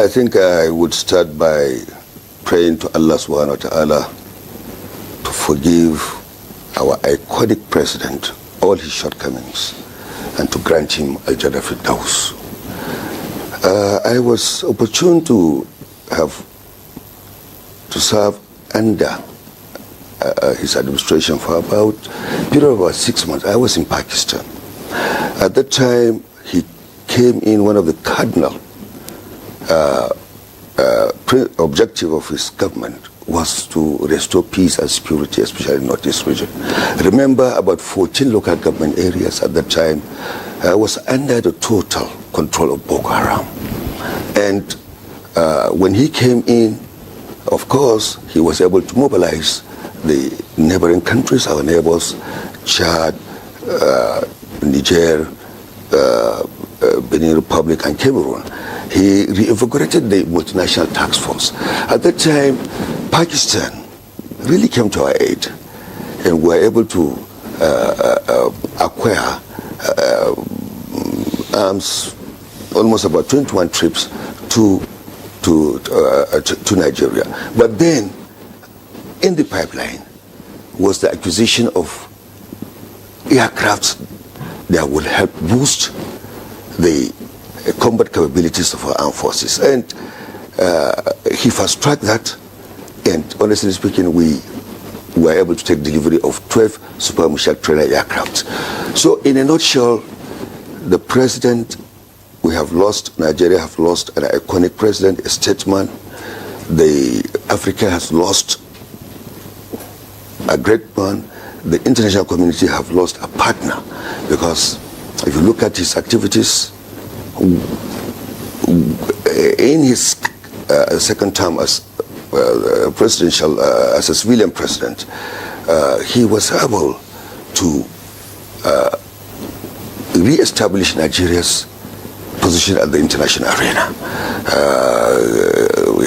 I think I would start by praying to Allah subhanahu wa ta'ala to forgive our iconic president all his shortcomings and to grant him Al-Jannah Firdaus. I was opportune to serve under his administration for about a period of about 6 months. I was in Pakistan. At that time, he came in, one of the cardinal objective of his government was to restore peace and security, especially in the Northeast region. Remember, about 14 local government areas at that time was under the total control of Boko Haram. And when he came in, of course, he was able to mobilize the neighboring countries, our neighbors, Chad, Niger, Benin Republic, and Cameroon. He reinvigorated the multinational task force. At that time, Pakistan really came to our aid, and we were able to acquire arms, almost about 21 trips to Nigeria. But then, in the pipeline, was the acquisition of aircrafts that will help boost the combat capabilities of our armed forces. And he fast-tracked that, and honestly speaking, we were able to take delivery of 12 Super Marshal trainer aircraft. So in a nutshell, the president, we have lost, Nigeria have lost an iconic president, a statesman. Africa has lost a great man. The international community have lost a partner, because if you look at his activities in his second term as presidential, as a civilian president, he was able to re-establish Nigeria's position at the international arena.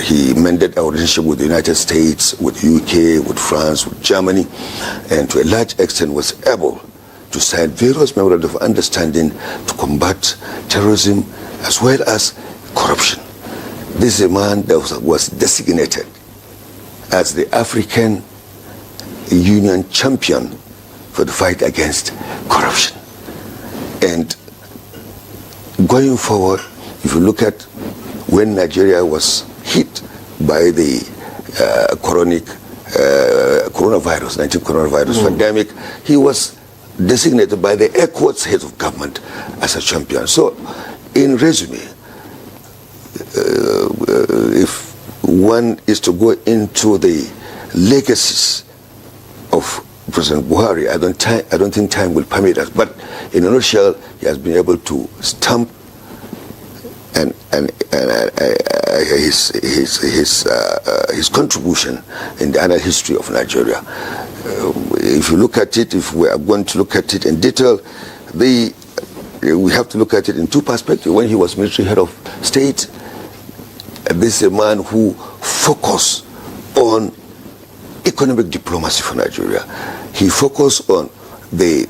He mended our relationship with the United States, with the UK, with France, with Germany, and to a large extent was able to sign various memorandums of understanding to combat terrorism as well as corruption. This is a man that was designated as the African Union champion for the fight against corruption. And going forward, if you look at when Nigeria was hit by the coronavirus, 19 coronavirus pandemic, he was designated by the ECOWAS head of government as a champion. So, in resume, if one is to go into the legacies of President Buhari, I don't think time will permit us. But in a nutshell, he has been able to stamp his contribution in the annal history of Nigeria. If you look at it, if we are going to look at it in detail, we have to look at it in two perspectives. When he was military head of state, this is a man who focused on economic diplomacy for Nigeria. He focused on the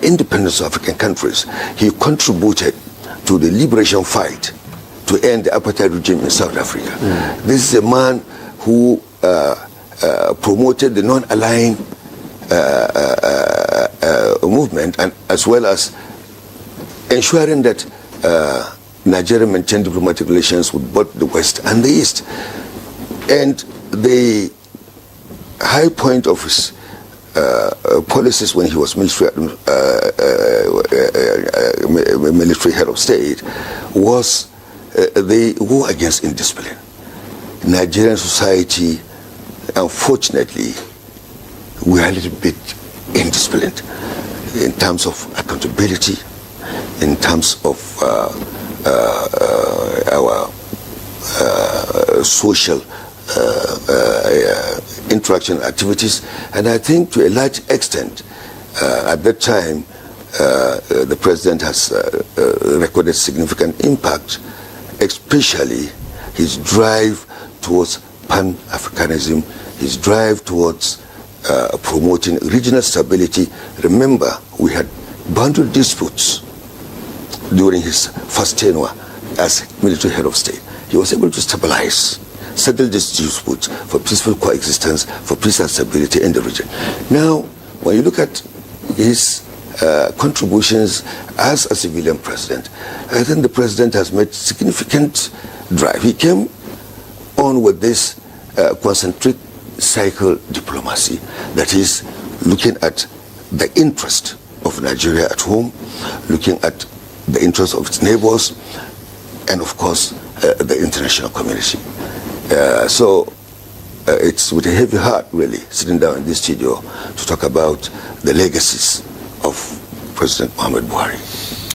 independence of African countries. He contributed to the liberation fight to end the apartheid regime in South Africa. This is a man who promoted the non-aligned movement, and as well as ensuring that Nigeria maintained diplomatic relations with both the West and the East. And the high point of his policies when he was military head of state was the war against indiscipline. Nigerian society, unfortunately, we are a little bit indisciplined in terms of accountability, in terms of our social interaction activities. And I think to a large extent, at that time, the president has recorded significant impact, especially his drive towards Pan-Africanism, his drive towards promoting regional stability. Remember, we had boundary disputes during his first tenure as military head of state. he was able to stabilize, settle this dispute for peaceful coexistence, for peace and stability in the region. Now, when you look at his contributions as a civilian president, I think the president has made significant drive. He came on with this concentric cycle diplomacy, that is looking at the interest of Nigeria at home, looking at the interest of its neighbors, and of course the international community. So it's with a heavy heart, really, sitting down in this studio to talk about the legacies of President Muhammad Buhari.